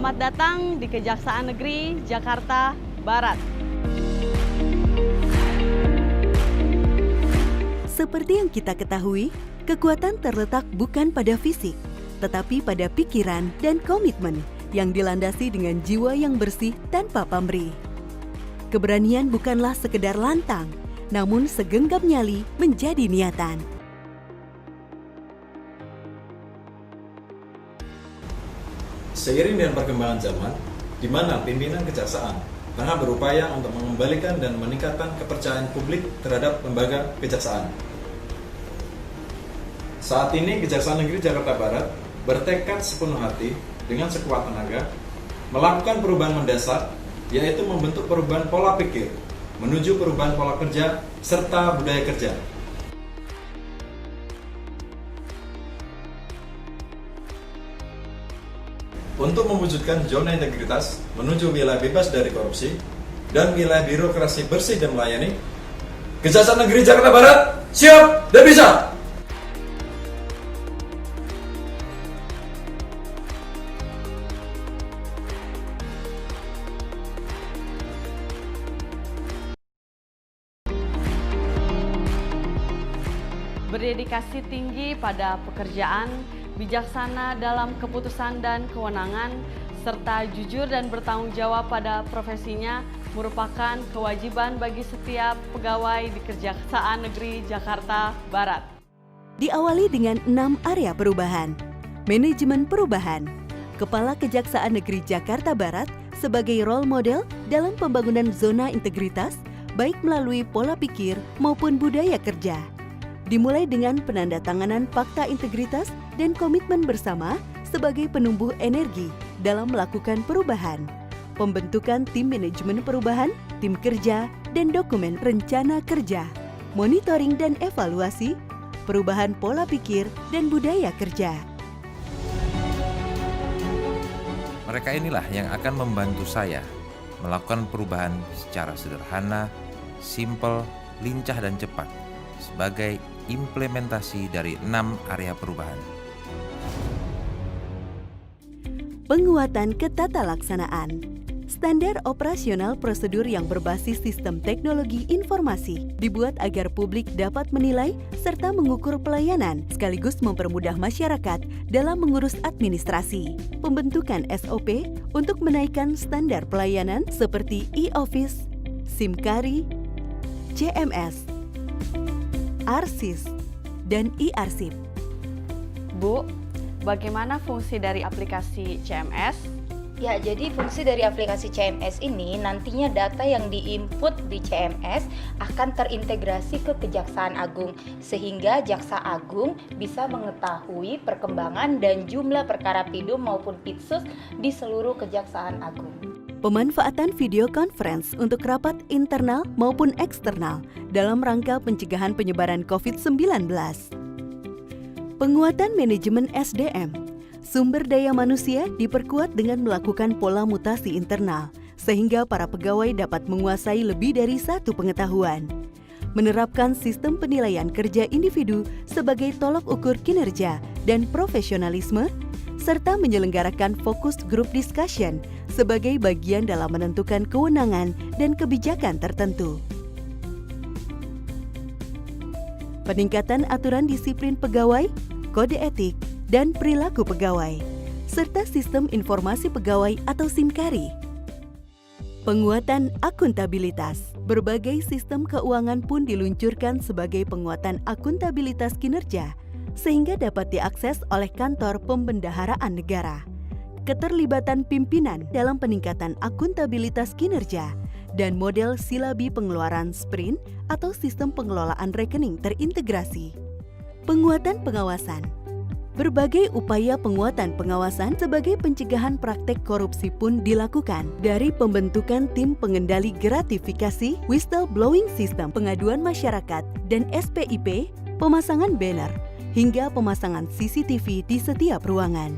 Selamat datang di Kejaksaan Negeri Jakarta Barat. Seperti yang kita ketahui, kekuatan terletak bukan pada fisik, tetapi pada pikiran dan komitmen yang dilandasi dengan jiwa yang bersih tanpa pamrih. Keberanian bukanlah sekedar lantang, namun segenggam nyali menjadi niatan. Seiring dengan perkembangan zaman, di mana pimpinan kejaksaan tengah berupaya untuk mengembalikan dan meningkatkan kepercayaan publik terhadap lembaga kejaksaan. Saat ini Kejaksaan Negeri Jakarta Barat bertekad sepenuh hati dengan sekuat tenaga melakukan perubahan mendasar, yaitu membentuk perubahan pola pikir menuju perubahan pola kerja serta budaya kerja. Untuk mewujudkan zona integritas menuju wilayah bebas dari korupsi dan wilayah birokrasi bersih dan melayani, Kejaksaan Negeri Jakarta Barat siap dan bisa. Berdedikasi tinggi pada pekerjaan, bijaksana dalam keputusan dan kewenangan, serta jujur dan bertanggung jawab pada profesinya merupakan kewajiban bagi setiap pegawai di Kejaksaan Negeri Jakarta Barat. Diawali dengan 6 area perubahan. Manajemen perubahan. Kepala Kejaksaan Negeri Jakarta Barat sebagai role model dalam pembangunan zona integritas, baik melalui pola pikir maupun budaya kerja. Dimulai dengan penandatanganan fakta integritas dan komitmen bersama sebagai penumbuh energi dalam melakukan perubahan, pembentukan tim manajemen perubahan, tim kerja, dan dokumen rencana kerja, monitoring dan evaluasi, perubahan pola pikir dan budaya kerja. Mereka inilah yang akan membantu saya melakukan perubahan secara sederhana, simpel, lincah, dan cepat sebagai implementasi dari 6 area perubahan. Penguatan ketatalaksanaan. Standar operasional prosedur yang berbasis sistem teknologi informasi dibuat agar publik dapat menilai serta mengukur pelayanan sekaligus mempermudah masyarakat dalam mengurus administrasi. Pembentukan SOP untuk menaikkan standar pelayanan seperti e-office, SIMKARI, CMS, ARSIS, dan e-arsip. Bu, bagaimana fungsi dari aplikasi CMS? Ya, jadi fungsi dari aplikasi CMS ini nantinya data yang diinput di CMS akan terintegrasi ke Kejaksaan Agung sehingga Jaksa Agung bisa mengetahui perkembangan dan jumlah perkara PIDUM maupun PIDSUS di seluruh Kejaksaan Agung. Pemanfaatan video conference untuk rapat internal maupun eksternal dalam rangka pencegahan penyebaran COVID-19. Penguatan manajemen SDM. Sumber daya manusia diperkuat dengan melakukan pola mutasi internal, sehingga para pegawai dapat menguasai lebih dari satu pengetahuan. Menerapkan sistem penilaian kerja individu sebagai tolok ukur kinerja dan profesionalisme, serta menyelenggarakan fokus group discussion sebagai bagian dalam menentukan kewenangan dan kebijakan tertentu. Peningkatan aturan disiplin pegawai, kode etik, dan perilaku pegawai, serta sistem informasi pegawai atau SIMKARI. Penguatan akuntabilitas. Berbagai sistem keuangan pun diluncurkan sebagai penguatan akuntabilitas kinerja, sehingga dapat diakses oleh kantor pembendaharaan negara. Keterlibatan pimpinan dalam peningkatan akuntabilitas kinerja dan model silabi pengeluaran sprint atau sistem pengelolaan rekening terintegrasi. Penguatan pengawasan. Berbagai upaya penguatan pengawasan sebagai pencegahan praktek korupsi pun dilakukan, dari pembentukan tim pengendali gratifikasi, whistleblowing system pengaduan masyarakat, dan SPIP, pemasangan banner, hingga pemasangan CCTV di setiap ruangan.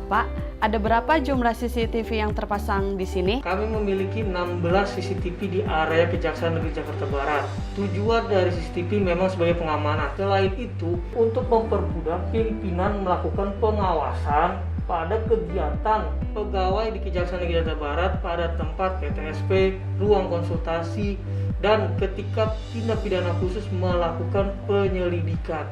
Pak, Ada berapa jumlah CCTV yang terpasang di sini? Kami memiliki 16 CCTV di area Kejaksaan Negeri Jakarta Barat. Tujuan dari CCTV memang sebagai pengamanan. Selain itu, untuk mempermudah pimpinan melakukan pengawasan pada kegiatan pegawai di Kejaksaan Negeri Jakarta Barat pada tempat PTSP, ruang konsultasi, dan ketika tindak pidana khusus melakukan penyelidikan.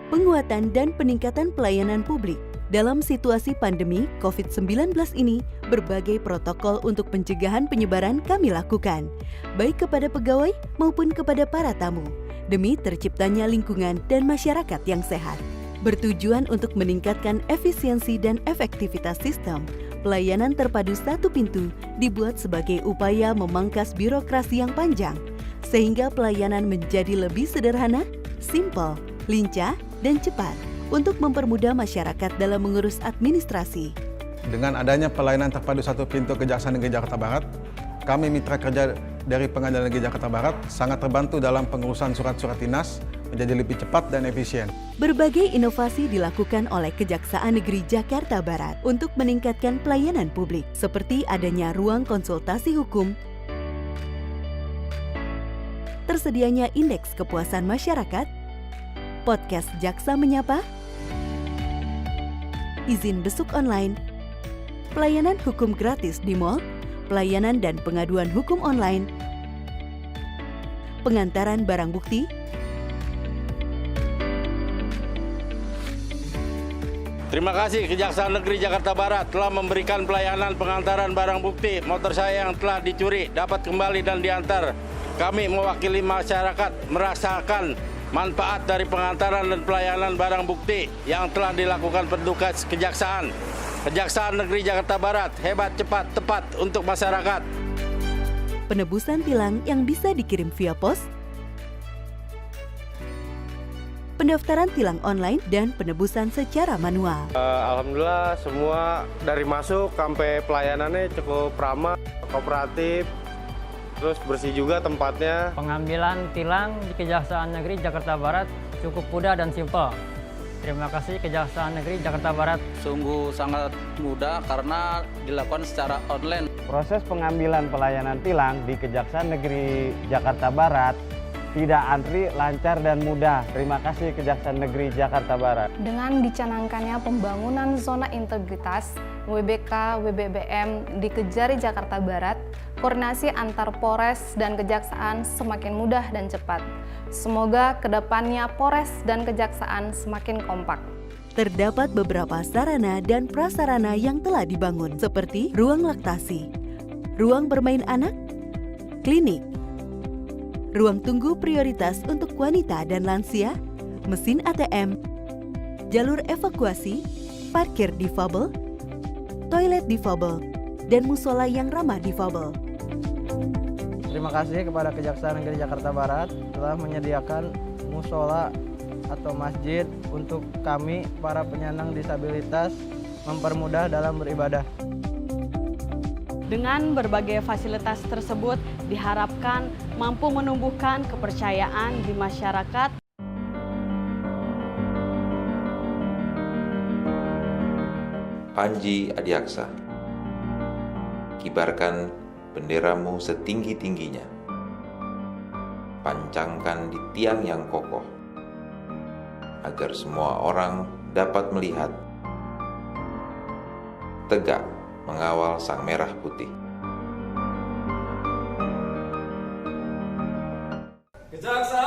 Penguatan dan peningkatan pelayanan publik. Dalam situasi pandemi COVID-19 ini, berbagai protokol untuk pencegahan penyebaran kami lakukan, baik kepada pegawai maupun kepada para tamu, demi terciptanya lingkungan dan masyarakat yang sehat. Bertujuan untuk meningkatkan efisiensi dan efektivitas sistem, pelayanan terpadu satu pintu dibuat sebagai upaya memangkas birokrasi yang panjang, sehingga pelayanan menjadi lebih sederhana, simpel, lincah, dan cepat, untuk mempermudah masyarakat dalam mengurus administrasi. Dengan adanya pelayanan terpadu satu pintu Kejaksaan Negeri Jakarta Barat, kami mitra kerja dari Pengadilan Negeri Jakarta Barat sangat terbantu dalam pengurusan surat-surat dinas menjadi lebih cepat dan efisien. Berbagai inovasi dilakukan oleh Kejaksaan Negeri Jakarta Barat untuk meningkatkan pelayanan publik, seperti adanya ruang konsultasi hukum, tersedianya indeks kepuasan masyarakat, podcast Jaksa Menyapa, izin besuk online, pelayanan hukum gratis di mal, pelayanan dan pengaduan hukum online, pengantaran barang bukti, Terima kasih Kejaksaan Negeri Jakarta Barat telah memberikan pelayanan pengantaran barang bukti motor saya yang telah dicuri dapat kembali dan diantar. Kami mewakili masyarakat merasakan manfaat dari pengantaran dan pelayanan barang bukti yang telah dilakukan petugas Kejaksaan. Kejaksaan Negeri Jakarta Barat hebat, cepat, tepat untuk masyarakat. Penebusan tilang yang bisa dikirim via pos, pendaftaran tilang online, dan penebusan secara manual. Alhamdulillah semua dari masuk sampai pelayanannya cukup ramah, kooperatif, terus bersih juga tempatnya. Pengambilan tilang di Kejaksaan Negeri Jakarta Barat cukup mudah dan simpel. Terima kasih Kejaksaan Negeri Jakarta Barat. Sungguh sangat mudah karena dilakukan secara online. Proses pengambilan pelayanan tilang di Kejaksaan Negeri Jakarta Barat tidak antri, lancar dan mudah. Terima kasih Kejaksaan Negeri Jakarta Barat. Dengan dicanangkannya pembangunan zona integritas WBK WBBM di Kejari Jakarta Barat, koordinasi antar Polres dan Kejaksaan semakin mudah dan cepat. Semoga kedepannya Polres dan Kejaksaan semakin kompak. Terdapat beberapa sarana dan prasarana yang telah dibangun, seperti ruang laktasi, ruang bermain anak, klinik, ruang tunggu prioritas untuk wanita dan lansia, mesin ATM, jalur evakuasi, parkir difabel, toilet difabel, dan musola yang ramah difabel. Terima kasih kepada Kejaksaan Negeri Jakarta Barat telah menyediakan musola atau masjid untuk kami para penyandang disabilitas mempermudah dalam beribadah. Dengan berbagai fasilitas tersebut diharapkan mampu menumbuhkan kepercayaan di masyarakat. Panji Adiaksa, kibarkan benderamu setinggi-tingginya, pancangkan di tiang yang kokoh, agar semua orang dapat melihat, tegak mengawal sang merah putih. Kejaksaan